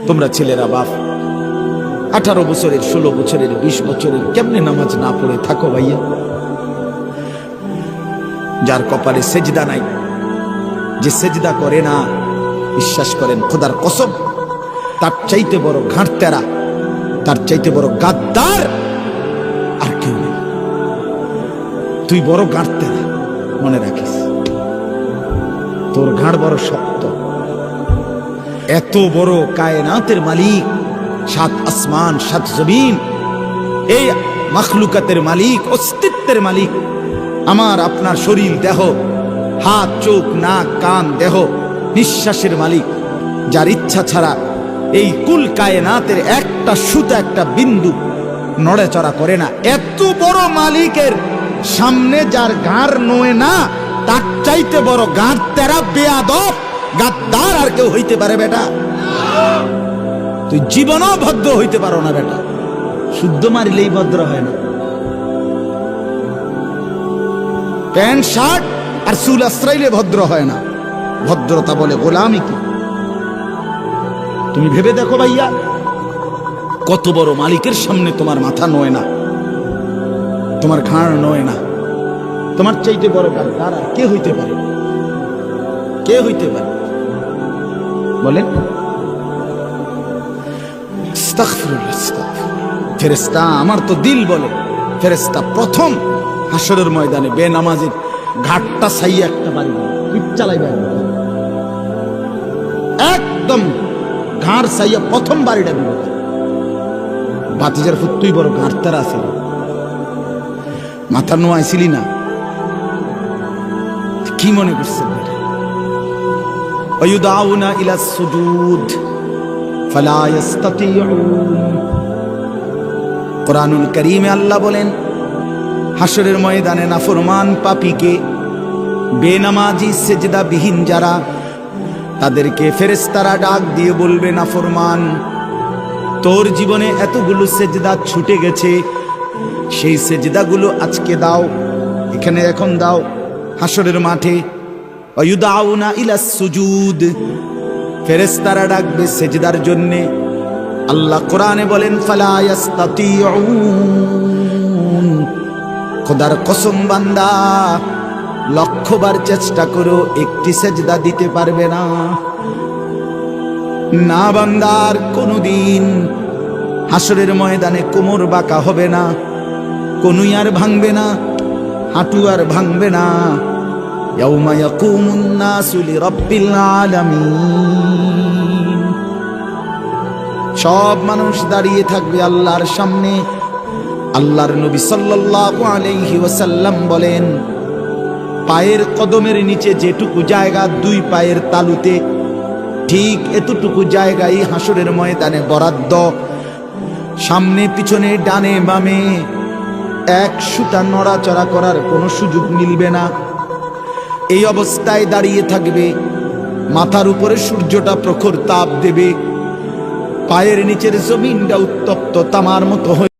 তোমরা ছেলেরা বাপ 18 বছরের 16 বছরের 20 বছরের কেমনে নামাজ না পড়ে থাকো ভাইয়া? যার কপালে সেজদা নাই, যে সেজদা করে না, বিশ্বাস করেন খোদার কসম, তার চাইতে বড় ঘাটতেরা, তার চাইতে বড় গাদ্দার আর কেউ নেই। তুই বড় ঘাটতেরা, মনে রাখিস, তোর ঘাড় বড় শক্ত। এত বড় কায়নাতের মালিক, 7 আসমান 7 জমিন, এই মাখলুকাতের মালিক, অস্তিত্বের মালিক, আমার আপনার শরীর দেহ, হাত চোখ নাক কান দেহ, নিঃশ্বাসের মালিক, যার ইচ্ছা ছাড়া এই কুল কায়নাতের একটা সুতা একটা বিন্দু নড়াচড়া করে না, এত বড় মালিকের সামনে যার ঘাড় নয় না, তার চাইতে বড় গাঁট তেরা বেয়াদব গাদ্দার আর কেউ হইতে পারে বেটা? তুই জীবনও ভদ্র হইতে পারো না বেটা, শুদ্ধ মারিলেই ভদ্র হয় না। প্যান্ট শার্ট আর চুল আশ্রাইলে ভদ্র হয় না। ভদ্রতা বলে গোলামি কি? তুমি ভেবে দেখো ভাইয়া, কত বড় মালিকের সামনে তোমার মাথা নয় না, তোমার ঘাড় নয় না, তোমার চাইতে বড় গাদ্দার আর কে হইতে পারে? কে হইতে পারে বলেন? ফেরেশতা, আমার তো দিল বলে ফেরেশতা প্রথম হাসরের ময়দানে বেনামাজির ঘাটটা ছাইয়া একটা বাড়ি চালাইবে, একদম ঘাড় ছাইয়া প্রথম বাড়িটা দিবে। বাতিজার ফুট তুই বড় ঘাটতারা আছিল, মাথা নোয়াইছিলি না, কি মনে করছেন? ওয়ায়ুদাউনা ইলা সুজুদ ফালা ইস্তাতিউন। কুরআনুল কারীমে আল্লাহ বলেন, হাসরের ময়দানে নাফরমান পাপীকে, বেনামাজি সেজদাবিহীন যারা, তাদেরকে ফেরেশতারা ডাক দিয়ে বলবে, নাফরমান, তোর জীবনে এতগুলো সেজদা ছুটে গেছে, সেই সেজদাগুলো আজকে দাও, এখানে এখন দাও হাসরের মাঠে। ওয়ায়ুদাউনা ইলাস সুজুদ, ফেরেশতারা ডাকবে সেজদার জন্য। আল্লাহ কোরআনে বলেন, ফালা ইস্তাতিউন। খোদার কসম বান্দা, 1,00,000 বার চেষ্টা করো, একটি সেজদা দিতে পারবে না। না বান্দার কোনদিন হাসরের ময়দানে কোমর বাঁকা হবে না, কনুই আর ভাঙবে না, হাঁটু আর ভাঙবে না। ইয়াউমা ইয়াকুমুন নাসু লিরাব্বিল আলামিন। সব মানুষ দাঁড়িয়ে থাকবে আল্লাহর সামনে। আল্লাহর নবী সাল্লাল্লাহু আলাইহি ওয়াসাল্লাম বলেন, পায়ের কদমের নিচে যেটুকু জায়গা 2 পায়ের তালুতে, ঠিক এতটুকু জায়গায় হাসরের ময়দানে বরাদ্দ। সামনে পিছনে ডানে বামে এক সুতা নড়াচড়া করার কোনো সুযোগ মিলবে না। এই অবস্থায় দাঁড়িয়ে থাকবে, মাথার উপরে সূর্যটা প্রখর তাপ দেবে, পায়ের নিচের জমিনটা উত্তপ্ত তামার মতো হয়ে